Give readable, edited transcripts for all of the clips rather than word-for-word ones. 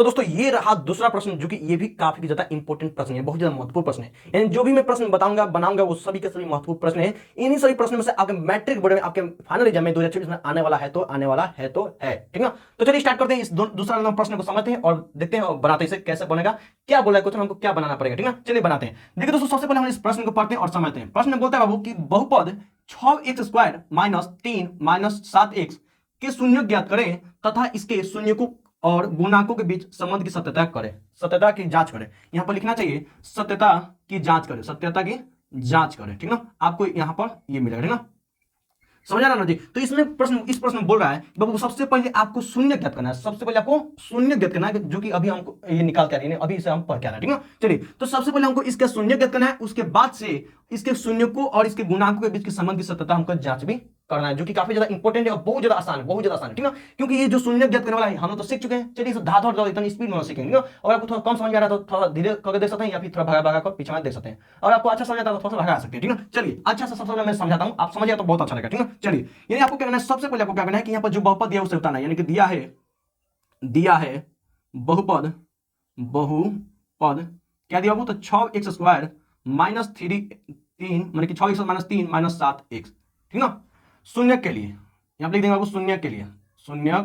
तो दोस्तों ये रहा दूसरा प्रश्न, जो कि ये भी काफी ज्यादा इंपॉर्टेंट प्रश्न है, बहुत ज्यादा महत्वपूर्ण प्रश्न है। यानी जो भी मैं प्रश्न बताऊंगा बनाऊंगा वो सभी के सभी महत्वपूर्ण प्रश्न है। इन्हीं सभी प्रश्नों में से आपके मैट्रिक बोर्ड में, आपके फाइनल एग्जाम में 2024 में आने वाला है तो आने वाला है तो है, ठीक ना। तो चलिए स्टार्ट करते हैं, इस दूसरा नंबर प्रश्न को समझते हैं और देखते हैं और बनाते हैं इसे कैसे बनेगा, क्या बोला है क्वेश्चन, हमको क्या बनाना पड़ेगा, ठीक ना। चलिए बनाते हैं। देखिए दोस्तों, सबसे पहले हम इस प्रश्न को पढ़ते हैं और समझते हैं। प्रश्न बोलता है बाबू कि बहुपद 6x² माइनस 3 माइनस 7x के शून्य ज्ञात करें तथा इसके शून्य को और गुणांकों के बीच संबंध की सत्यता करें, सत्यता की जांच करें। यहां पर लिखना चाहिए सत्यता की जांच करें, सत्यता की जांच करें, ठीक ना। आपको यहां पर ये मिलेगा, ठीक ना। समझ आ रहा ना जी। तो इसमें प्रश्न, इस प्रश्न में बोल रहा है बाबू सबसे पहले आपको शून्य ज्ञात करना है, सबसे पहले आपको शून्य ज्ञात करना है, जो कि अभी हमको ये निकाल के आ रही है, अभी इसे हम पढ़ के आ रहे हैं, ठीक ना। चलिए, तो सबसे पहले हमको इसका शून्य ज्ञात करना है, उसके बाद से इसके शून्य को और इसके गुणांकों के बीच के संबंध की सत्यता हमको जांच भी करना है, जो कि काफी ज्यादा इंपॉर्टेंट है और बहुत ज्यादा आसान है, बहुत ज्यादा आसान है, ठीक ना। क्योंकि ये जो शून्य ज्ञात करने वाला है हम लोग तो सीख चुके हैं। चलिए इसे धाधड़ दो इतनी स्पीड में सीखेंगे, और आपको थोड़ा कम समझ में आ रहा है तो थोड़ा धीरे करके देख सकते हैं, या फिर थोड़ा भगा भगा कर पीछे में देख सकते हैं। और आपको अच्छा समझ आता है तो थोड़ा सा भगा सकते हैं, ठीक ना। चलिए अच्छा सा सबसे पहले मैं समझाता हूं, आप समझिए तो बहुत अच्छा लगेगा, ठीक ना। चलिए, यानी आपको क्या करना है, सबसे पहले आपको क्या करना है कि यहाँ पर जो बहुपद दिया है उसे बताना है। यानी कि दिया है बहुपद, बहुपद क्या दिया बाबू, तो 6x² माइनस 3 माने कि 6x माइनस 3 माइनस 7x, ठीक ना। शून्य के लिए यहां पर लिख देंगे बाबू, शून्य के लिए, शून्य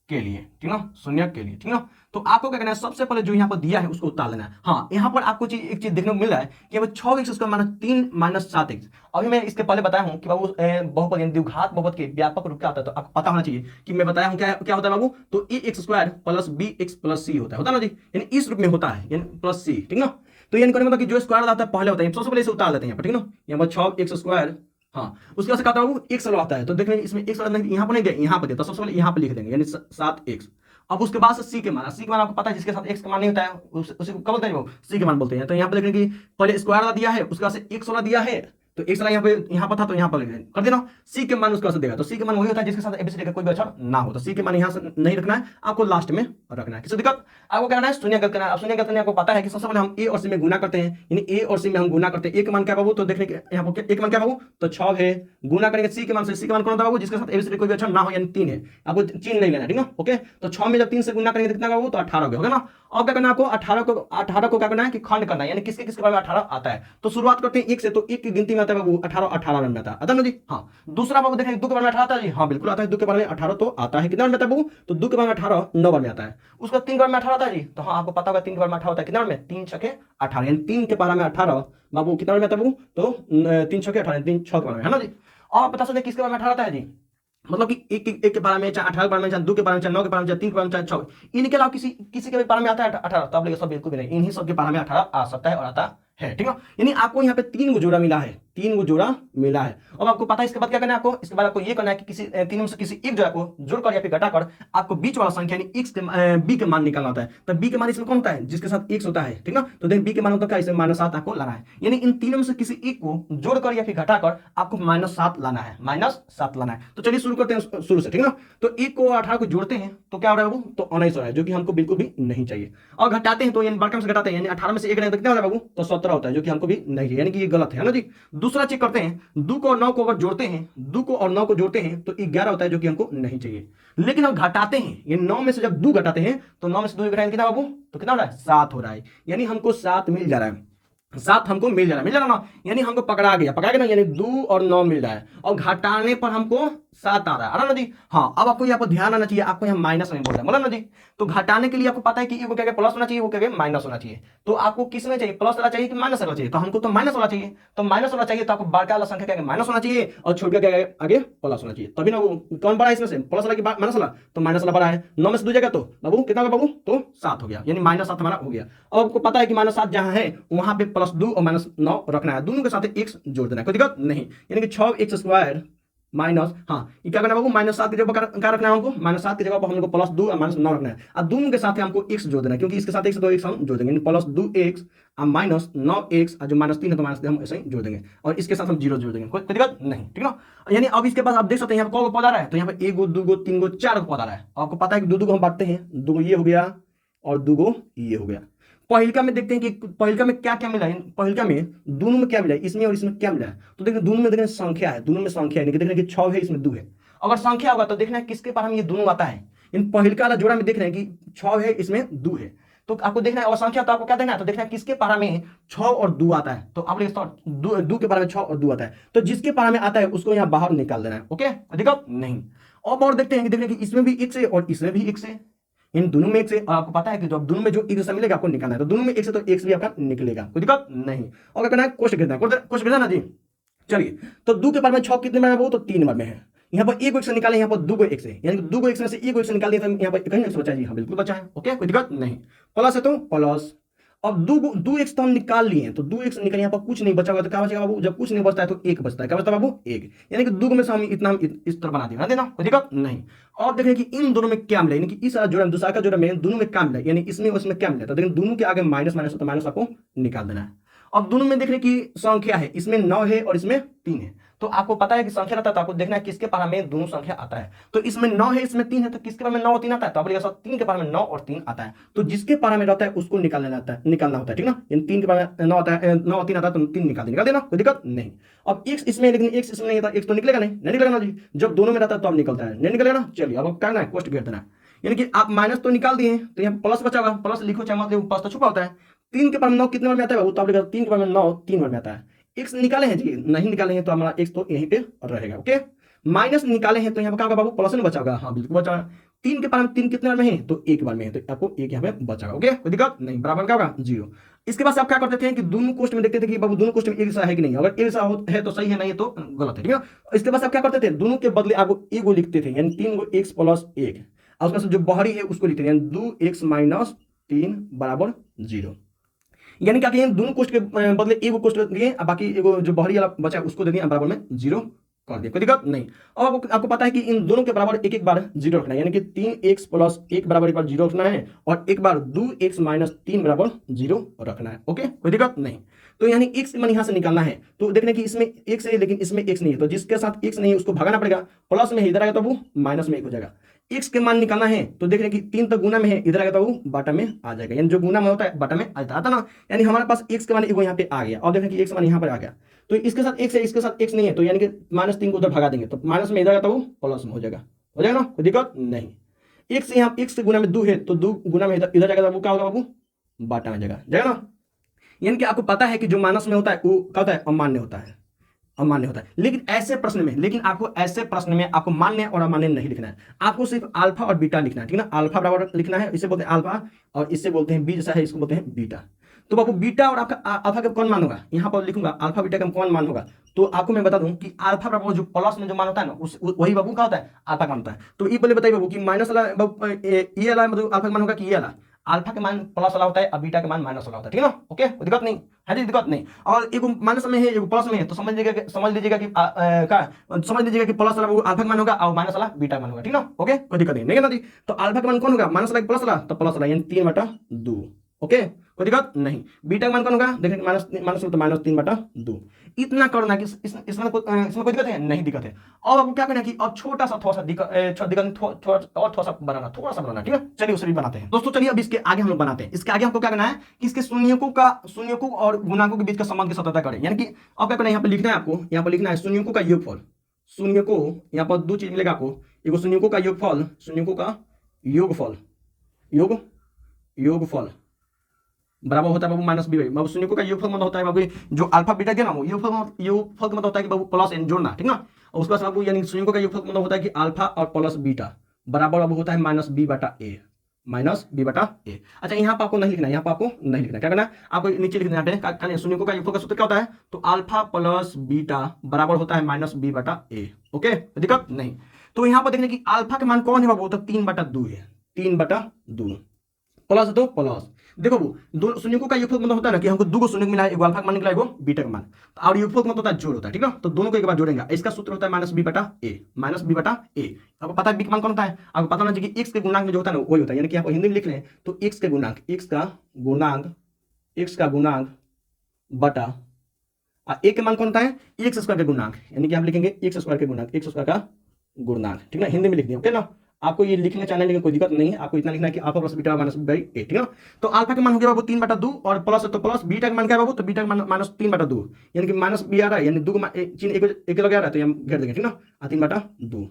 के लिए, ठीक ना, शून्य के लिए, ठीक ना। तो आपको क्या करना है, सबसे पहले जो यहाँ पर दिया है उसको उतार लेना है। हाँ, यहाँ पर आपको एक चीज देखने को मिल रहा है कि अब 6x² माइनस 3 माइनस 7x। अभी मैं इसके पहले बताया हूँ कि बाबू बहुपद यानी द्विघात बहुपद के व्यापक रूप क्या होता है, तो आपको पता होना चाहिए कि मैं बताया हूँ क्या क्या होता है बाबू, तो ax² plus bx plus c होता है ना जी, यानी इस रूप में होता है, यानी प्लस c, ठीक ना। तो यानी मतलब कि जो स्क्वायर आता है पहले होता है, सबसे पहले इसे उतार लेते हैं यहाँ पर, ठीक ना। यहाँ पर 6x², हाँ, उसके बाद क्या होता है, एक्स वाला आता है, तो देख लेंगे इसमें एक्स वाला यहाँ पर नहीं दिया, यहाँ पर दिया, तो सबसे पहले यहाँ पर लिख देंगे, यानी 7x। अब उसके बाद से सी के मान, सी के मान आपको पता है जिसके साथ एक्स का मान नहीं होता है उसी को क्या बोलते हैं, वो सी के मान बोलते हैं। तो यहाँ पर देख लेंगे कि पहले स्क्वायर वाला दिया है, उसके बाद से एक्स वाला दिया है, तो एक्स वाला यहाँ पर था तो यहाँ पर कर देना, सी के मान उसके बाद से देगा। तो सी के मान वही होता है जिसके साथ एबीसीडी का कोई भी अक्षर ना हो, तो सी के मान यहाँ से नहीं रखना है, आपको लास्ट में रखना है। किसी दिक्कत, आपको क्या करना है, शून्य करना है। शून्य करने आपको पता है कि सबसे पहले हम ए और सी में गुना करते हैं, यानी ए और सी में हम गुना करते हैं। एक मान क्या बाबू, तो देखने के यहाँ पर एक मान क्या बाबू, तो 6 है, गुना करेंगे सी के मान से, सी के मान कौन होता है बाबू, जिसके साथ एबीसीडी कोई भी अक्षर ना हो, यानी 3 है, आपको चिन्ह नहीं लेना, ठीक है, ओके। तो 6 में जब 3 से गुना करेंगे कितना बाबू, तो 18 होगा ना। अब क्या करना है आपको, 18 को क्या करना है कि खंड करना है, यानी किसके किसके बारे में 18 आता है। तो शुरुआत करते हैं 1 से, तो 1 की गिनती में आता है बाबू 18, 18 में आता है ना जी। हाँ, दूसरा बाबू देखें 2 के बारे में 18 आता है जी, हाँ बिल्कुल आता है, 2 के बारे में 18 तो आता है, कितना में आता है बाबू, तो 2 के बारे में 18 9 बार में आता है। उसका 3 के बारे में 18 आता है जी, तो हाँ आपको पता होगा 3 के बारे में 18 होता है, कितना में 3 छके 18, यानी 3 के बारे में 18 बाबू कितना में आता है बाबू, तो 3 छके 18, 3 6 के बारे में, है ना जी। और बता सकते किसके बारे में 18 आता है जी, मतलब कि एक के बारे में, चाहे 18 के बारे में, चाहे 2 के बारे में, चाहे 9 के बारे में, चाहे 3 के बारे में, चाहे 6, इनके अलावा किसी किसी के भी बारे में आता है 18, तो आप लोग सब बिल्कुल भी नहीं, इन्हीं सब के बारे में 18 आ सकता है और आता है, ठीक है। यानी आपको यहाँ पे 3 जोड़ा मिला है, 3 जोड़ा मिला है। अब आपको पता है इसके बाद क्या करना है, आपको इसके बाद आपको ये करना है कि किसी तीन में से किसी एक जोड़ा को जोड़कर या फिर घटाकर आपको बीच वाला संख्या यानी x के b के मान निकालना होता है। तो b के मान इसमें कौन होता है, जिसके साथ x होता है, ठीक ना। तो देख b के मान होता है क्या, इसमें -7 आपको लाना है, यानी इन तीनों में से किसी एक को जोड़कर या फिर घटाकर आपको -7 लाना है, -7 लाना है। तो चलिए शुरू करते हैं शुरू से, ठीक ना। तो 1 को 18 को जोड़ते हैं तो क्या हो रहा है बाबू, तो 19 हो रहा है, जो कि हमको बिल्कुल भी नहीं चाहिए। और घटाते हैं तो यानी बड़कम से घटाते हैं, यानी 18 में से 1 नहीं तो कितना हो रहा है बाबू, तो 17 होता है, जो कि हमको भी नहीं है, यानी कि ये गलत है ना जी। दूसरा चेक करते हैं, 2 को और 9 को अगर जोड़ते हैं, 2 को और 9 को जोड़ते हैं तो 11 होता है, जो कि हमको नहीं चाहिए। लेकिन हम घटाते हैं, ये 9 में से जब 2 घटाते हैं तो 9 में से 2 घटाएंगे कितना बाबू, तो कितना हो रहा है, 7 हो रहा है, यानी हमको 7 मिल जा रहा है, 7 हमको मिल जा रहा है ना, यानी हमको पकड़ा गया ना, यानी 2 और 9 मिल रहा है, और घटाने पर हमको 7 आ रहा है ना जी। हाँ, अब आपको यहाँ पर ध्यान आना चाहिए, आपको यहाँ माइनस नहीं बोल रहा है, बोला ना जी। तो घटाने के लिए आपको पता है कि वो क्या प्लस होना चाहिए, वो क्या माइनस होना चाहिए। तो आपको किस में चाहिए, प्लस वाला चाहिए कि माइनस वाला चाहिए, तो हमको तो माइनस वाला चाहिए। तो माइनस वाला चाहिए तो आपको बड़का वाला संख्या क्या माइनस होना चाहिए और छोटा क्या आगे प्लस होना चाहिए, तभी ना। वो कौन बड़ा है इसमें से, प्लस वाला कि माइनस वाला, तो माइनस वाला बड़ा है। 9 में से 2 जाएगा तो बाबू कितना होगा बाबू, तो 7 हो गया, यानी -7 हमारा हो गया। अब आपको पता है कि -7 जहां है वहां पे +2 और -9 रखना है, दोनों के साथ x जोड़ देना है, कोई दिक्कत नहीं। यानी कि 6x² माइनस, हाँ ये क्या करना है बाबू, -7 की जगह क्या रखना है हमको, -7 की जगह पर हमको +2 और -9 रखना है। अब दोनों के साथ हमको x जोड़ देना है, क्योंकि इसके साथ x तो x हम जोड़ देंगे, +2x और -9x, और जो -3 है तो -3 हम ऐसे ही जोड़ देंगे, और इसके साथ हम 0 जोड़ देंगे, कोई दिक्कत नहीं, ठीक ना। यानी अब इसके बाद आप देख सकते हैं यहाँ पर कौन पद आ रहा है, तो यहाँ पर 1 2 3 4 पद आ रहा है। आपको पता है कि 2 को हम बांटते हैं, 2 ये हो गया और 2 ये हो गया। पहिलका में देखते हैं कि पहिलका में क्या क्या मिला है, पहिलका में दोनों में क्या मिला है, इसमें और इसमें क्या मिला है। तो देखिए दोनों में देखने संख्या है, दोनों में संख्या है, देख रहे कि 6 है इसमें 2 है। अगर संख्या होगा तो देखना है किसके पास में ये दोनों आता है, इन पहिलका वाला जोड़ा में देख रहे हैं कि 6 है, इसमें 2 है, तो आपको देखना है और संख्या तो आपको क्या देखना है, तो देखना है किसके पारा में 6 और 2 आता है, तो आप लिख दो के पारा में 6 और 2 आता है, तो जिसके पारा में आता है उसको यहाँ बाहर निकाल देना है। ओके, दिक्कत नहीं। और देखते हैं कि देख रहे हैं कि इसमें भी x है और इसमें भी x है, इन दोनों में x है, और आपको पता है कि जब दोनों में जो x जैसा मिलेगा आपको निकालना है, तो दोनों में x है तो x भी आपका निकलेगा, कोई दिक्कत नहीं। और क्या करना है, कोष्ट गिनना है, कोष्ट गिनना ना जी। चलिए, तो 2 के पारा में 6 कितने बार है वो, तो 3 बार में है। यहाँ पर एक x निकाले, यहाँ पर 2 x है, यानी कि 2 x में से एक x निकाल दिया, तो यहाँ पर कहीं x बचा है जी, हाँ बिल्कुल बचा है। ओके, कोई दिक्कत नहीं। प्लस है तो प्लस, अब 2x तो हम निकाल लिए हैं, तो 2x निकल, यहाँ पर कुछ नहीं बचा हुआ, तो क्या बचेगा बाबू, जब कुछ नहीं बचता है तो 1 बचता है, क्या बचता है बाबू, 1, यानी कि 2 में से हम इतना इस तरह बना देना, कोई दिक्कत नहीं। और देखें कि इन दोनों में क्या मिला, यानी कि इस जोड़ा दूसरा का जोड़ा में दोनों में क्या मिला, यानी इसमें उसमें क्या मिला, तो देखिए दोनों के आगे माइनस माइनस, तो माइनस आपको निकाल देना है। अब दोनों में देख रहे कि संख्या है, इसमें 9 है और इसमें 3 है, तो आपको पता है कि संख्या रहता है, तो आपको देखना है किसके पारा में दोनों संख्या आता है, तो इसमें 9 है इसमें 3 है, तो किसके पारा में 9 और 3 आता है, तो आप बोलिएगा 3 के पारा में 9 और 3 आता है, तो जिसके पारा में रहता है उसको निकालना होता है, ठीक ना। इन 3 के पारा में 9 आता है, 9 और 3 आता है, तो 3 निकाल देना, कोई दिक्कत नहीं। अब x इसमें, लेकिन x इसमें नहीं था, x तो निकलेगा नहीं निकलेगा ना जी, जब दोनों में रहता है तो अब निकलता है, नहीं निकलेगा ना। चलिए अब क्या करना है, कोष्ट घेर देना है, यानी कि आप माइनस तो निकाल दिए, तो यहाँ प्लस बचा होगा, प्लस लिखो चाहे मत लिखो, प्लस तो छुपा होता है। 3 के पारा में 9 कितने बार में आता है, तो आप लिखा 3 के पारा में 9 3 बार में आता है। x निकाले हैं जी, नहीं निकाले हैं तो हमारा x तो यहीं पे रहेगा। ओके, माइनस निकाले हैं तो यहाँ पर क्या होगा बाबू, प्लस नहीं बचा होगा, हाँ बिल्कुल बचा। 3 के पारा में 3 कितने बार में है, तो 1 बार में है, तो आपको 1 यहाँ पे बचा। ओके, कोई दिक्कत नहीं, बराबर क्या होगा 0। इसके बाद आप क्या करते थे कि दोनों कोष्ट में देखते थे कि बाबू दोनों कोष्ट में एक जैसा है कि नहीं, अगर एक जैसा है तो सही है, नहीं है तो गलत है, ठीक है। इसके बाद आप क्या करते थे, दोनों के बदले आपको एगो लिखते थे, यानी 3 गो x प्लस 1, और उसमें जो बाहरी है उसको लिखते थे, यानी 2x माइनस 3 बराबर 0, यानी क्या किए, दोनों कोष्ट के बदले एगो कोष्ट दिए, बाकी एगो जो बाहरी वाला बचा है उसको दे दिया, बराबर में 0 कर दिया, कोई दिक्कत नहीं। और आपको पता है कि इन दोनों के बराबर एक एक बार 0 रखना है, यानी कि 3x प्लस 1 बराबर एक बार 0 रखना है, और एक बार 2x माइनस 3 बराबर 0 रखना है। ओके, कोई दिक्कत नहीं। तो यानी x मान यहाँ से निकालना है, तो देखने कि इसमें x है लेकिन इसमें x नहीं है, तो जिसके साथ x नहीं है उसको भगाना पड़ेगा, प्लस में इधर आएगा तो वो माइनस में 1 हो जाएगा। x के मान निकालना है, तो देख रहे हैं कि 3 तो गुना में है, इधर आएगा तो वो बाटा में आ जाएगा, यानी जो गुना में होता है बाटा में आता ना, यानी हमारे पास x के मान एगो यहाँ पे आ गया, और देखें कि x मान यहाँ पर आ गया, तो इसके साथ x है इसके साथ x नहीं है, तो यानी कि -3 को उधर भगा देंगे, तो माइनस में इधर आएगा तो वो प्लस में हो जाएगा ना, कोई दिक्कत नहीं। x यहाँ x से गुना में 2 है, तो 2 गुना में इधर जाएगा तो वो क्या होगा बाबू, बाटा में जाएगा ना। यानी कि आपको पता है कि जो माइनस में होता है वो क्या होता है, अमान्य होता है, लेकिन आपको ऐसे प्रश्न में आपको मान्य और अमान्य नहीं लिखना है, आपको सिर्फ अल्फा और बीटा लिखना है, ठीक है ना। अल्फा बराबर लिखना है, इसे बोलते हैं अल्फा, और इससे बोलते हैं बी जैसा है, इसको बोलते हैं बीटा। तो आपको बीटा और आपका अल्फा का कौन मान होगा, यहाँ पर लिखूंगा अल्फा बीटा का कौन मान होगा, तो आपको मैं बता दूं कि अल्फा बराबर जो प्लस में जो मान होता है ना, वही बाबू क्या होता है, अल्फा का होता है। तो ये पहले बताइए बाबू कि माइनस वाला ये वाला मतलब अल्फा का मान होगा कि ये वाला, अल्फा के मान प्लस वाला होता है और बीटा के मान माइनस वाला होता है, ठीक है ना। ओके, कोई दिक्कत नहीं है जी, दिक्कत नहीं। और एक माइनस में है एक प्लस में है, तो समझ लीजिएगा कि प्लस वाला अल्फा का मान होगा और माइनस वाला बीटा का मान होगा, ठीक ना। ओके, कोई दिक्कत नहीं है ना जी। तो अल्फा का मान कौन होगा, माइनस वाला प्लस वाला, तो प्लस वाला, यानी 3/2। ओके, कोई दिक्कत नहीं। बीटा का मान कौन होगा, देखिए माइनस तो -3/2। इतना करना कि इसमें कोई दिक्कत है, नहीं दिक्कत है। और आपको क्या करना है कि अब छोटा सा थोड़ा सा बनाना, ठीक है। चलिए उसे भी बनाते हैं दोस्तों। चलिए अब इसके आगे हम लोग बनाते हैं। इसके आगे हमको क्या करना है कि इसके शून्यकों और गुणांकों के बीच का संबंध की सततता करें, यानी कि अब क्या करना है, यहाँ पे लिखना है आपको, यहाँ पर लिखना है शून्यकों का योगफल। शून्यकों, यहाँ पर 2 चीज मिलेगा आपको, एक शून्यकों का योगफल बराबर होता है बाबू -b। बाबू शून्यकों का योगफल मतलब होता है बाबू जो अल्फा बीटा दिया ना, वो योगफल का मतलब होता है कि बाबू प्लस एन जोड़ना, ठीक ना। और उसके बाद बाबू यानी शून्यकों का योगफल मतलब होता है कि अल्फा और प्लस बीटा बराबर बाबू होता है -b/a। अच्छा, यहाँ पर आपको नहीं लिखना, क्या करना है, आपको नीचे लिखना है शून्यकों का योगफल का सूत्र क्या होता है, तो अल्फा प्लस बीटा बराबर होता है -b/a। ओके, दिक्कत नहीं। तो यहाँ पर देखने की अल्फा के मान कौन है बाबू, तो 3/2 है, 3/2 प्लस तो प्लस। देखो वो दो शून्यकों का योगफल मतलब होता है ना कि हमको 2 शून्य मिला है, एक अल्फा का मान निकला, एक बीटा का मान, और योगफल मतलब होता है जोड़ होता है, ठीक ना। तो दोनों को एक बार जोड़ेंगे, इसका सूत्र होता है -b/a। आपको पता है b का मान कौन होता है, आपको पता होना चाहिए कि x के गुणांक में जो होता है ना वही होता है, यानी कि आप हिंदी में लिख लें तो x का गुणांक बटा a के मान कौन होता है, x² के गुणांक, यानी कि आप लिखेंगे x² का गुणांक, ठीक ना। हिंदी में लिख दिया, ओके ना। आपको ये लिखने चाहना है लेकिन कोई दिक्कत नहीं है, आपको इतना लिखना है कि अल्फा प्लस बीटा -b/a, ठीक है। तो अल्फा का मान हो गया बाबू 3/2 और प्लस तो प्लस, बीटा का मान क्या है बाबू, तो बीटा का मान -3/2, यानी कि -b आ रहा है, यानी 2 चिन्ह एक लगा रहा है, तो हम घेर देंगे, ठीक ना, 3/2।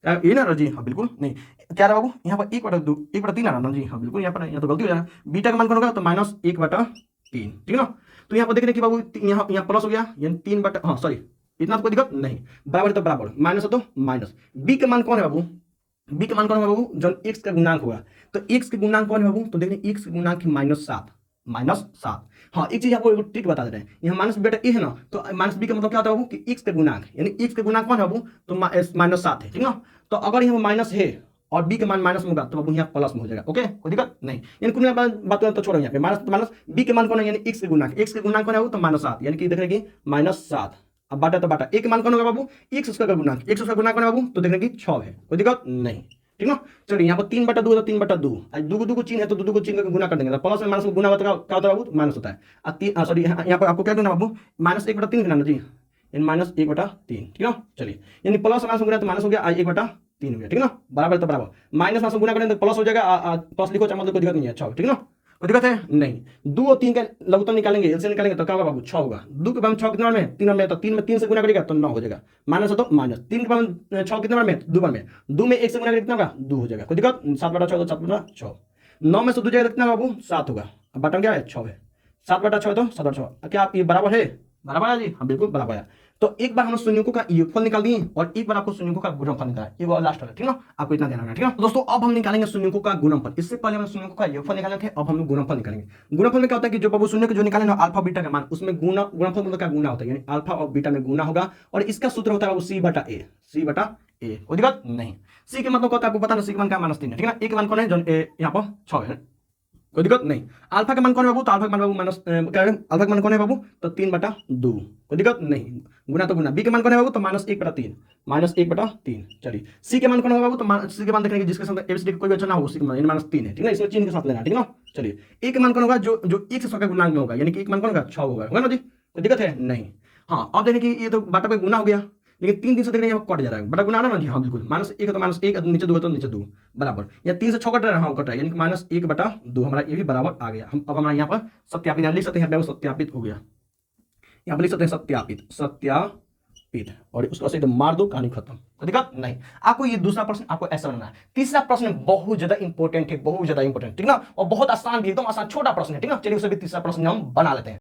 ये ना जी, हाँ बिल्कुल नहीं, क्या रहा बाबू यहाँ पर 1/2 1/3 आ रहा ना जी, हाँ बिल्कुल यहाँ पर, यहाँ तो गलती हो जाएगा, बीटा का मान कौन होगा तो -1/3, ठीक है ना। तो यहाँ पर देख रहे कि बाबू यहाँ प्लस हो गया, यानी 3 हाँ सॉरी, इतना तो कोई दिक्कत नहीं, बराबर है तो बराबर, माइनस है तो माइनस। बी का मान कौन है बाबू, बी का मान कौन है बाबू, जो एक्स का गुणांक होगा, तो एक्स के गुणांक कौन है बाबू, तो देखिए एक्स के गुणांक -7, -7। हाँ एक चीज आपको एक ट्रिक बता दे रहे हैं, यहाँ माइनस बेटा ए है ना, तो माइनस बी का मतलब क्या होता है बाबू कि एक्स का गुणांक, यानी एक्स का गुणांक कौन है बाबू, तो -7 है, ठीक ना। तो अगर यहाँ माइनस है और बी का मान माइनस में होगा तो बाबू यहाँ प्लस में हो जाएगा, ओके कोई दिक्कत नहीं, यानी कुछ बात तो छोड़ो यहाँ पे, माइनस माइनस बी के मान कौन है, यानी एक्स के गुणांक, एक्स के गुणांक कौन है वो तो -7, यानी कि देख रहे कि -7। अब बाटा तो बाटा, एक मान कौन होगा बाबू, एक्स उसका गुणांक, एक्स उसका गुणांक कौन है बाबू, तो देख रहे कि 6 है, कोई दिक्कत नहीं, ठीक ना। चलिए यहाँ पर 3/2 है तो 3/2, दो चिन्ह है तो दो चिन्ह का गुना कर देंगे, प्लस में माइनस में गुना होता है, क्या होता है बाबू, माइनस होता है। सॉरी यहाँ पर आपको क्या करना बाबू, -1/3 करना जी, यानी -1/3, ठीक है। चलिए यानी प्लस माइनस गुना तो माइनस हो गया, 1/3 हो गया, ठीक है ना, बराबर तो बराबर, माइनस माइनस गुना करें तो प्लस हो जाएगा, प्लस लिखो चाहे मतलब कोई दिक्कत नहीं है, अच्छा ठीक है ना, कोई दिक्कत है नहीं। 2 और 3 का लघुत्तम निकालेंगे, एलसीएम निकालेंगे तो क्या होगा बाबू 6 होगा, 2 के बाद 6 कितने बार में 3 बार में, तो 3 में 3 से गुना करेगा तो 9 हो जाएगा, माइनस है तो माइनस, 3 के बाद 6 कितने बार में 2 बार में, 2 में 1 से गुना करेगा कितना होगा 2 हो जाएगा, कोई दिक्कत, 7/6 तो 7/6, 9 में से 2 जाएगा कितना बाबू 7 होगा, अब बटन क्या है 6 है, 7/6 तो 7/6, क्या आप ये बराबर है, बराबर है जी, हाँ बिल्कुल बराबर है। तो एक बार हम संयुग्मों का योगफल निकाल दिए और एक बार आपको संयुग्मों का गुणनफल निकाला, ये वो लास्ट वाला, ठीक है ना, आपको इतना ध्यान रखना, ठीक है दोस्तों। अब हम निकालेंगे संयुग्मों का गुणनफल, इससे पहले हम संयुग्मों का योगफल निकाले थे, अब हम लोग गुणनफल निकालेंगे। गुणनफल में क्या होता है कि जो बाबू शून्य के जो निकाले ना अल्फा बीटा का मान, उसमें गुणनफल मतलब क्या गुना होता है, यानी अल्फा और बीटा में गुना होगा, और इसका सूत्र होता है C/A, C/A, कोई दिक्कत नहीं। सी के मतलब क्या होता है आपको पता ना, सी का मान क्या -3 है, ठीक है ना, एक मान कौन है जो यहाँ पर 6 है, कोई दिक्कत नहीं। अल्फा का मान कौन है बाबू, तो अल्फा का मान बाबू क्या है, अल्फा का मान कौन है बाबू, तो 3/2, कोई दिक्कत नहीं, गुना तो गुना। बी के मान कौन है बाबू, तो -1/3, -1/3। चलिए सी के मान कौन है बाबू, तो सी के मान देखने जिसके साथ एबीसीडी कोई भी अच्छा ना हो, सी के मान -3 है, ठीक है, इसमें चिन्ह के साथ लेना, ठीक है ना। चलिए एक मान कौन होगा, जो एक से 100 के गुणांक में होगा, यानी कि एक मान कौन होगा 6 होगा ना जी, कोई दिक्कत है नहीं। हाँ अब देखें कि ये तो बाटा पे गुना हो गया, लेकिन 3 से देख रहे हैं कट जा रहा है, बड़ा गुना ना जी, हाँ बिल्कुल, -1 है तो -1, नीचे 2 है तो नीचे 2 बराबर, या 3 से 6 कट रहा है, हाँ कट रहा है, यानी कि -1/2 हमारा ये भी बराबर आ गया। हम अब हमारा यहाँ पर सत्यापित लिख सकते हैं, सत्यापित हो गया, यहाँ पर लिख सकते हैं सत्यापित, और उसको ऐसे एकदम मार दो, कहानी खत्म, तो दिक्कत नहीं। आपको ये दूसरा प्रश्न आपको ऐसा बनना है। तीसरा प्रश्न बहुत ज्यादा इंपॉर्टेंट है, बहुत ज्यादा इंपॉर्टेंट, ठीक ना, और बहुत आसान भी, एकदम आसान छोटा प्रश्न है, ठीक ना। चलिए उसे भी तीसरा प्रश्न हम बना लेते हैं।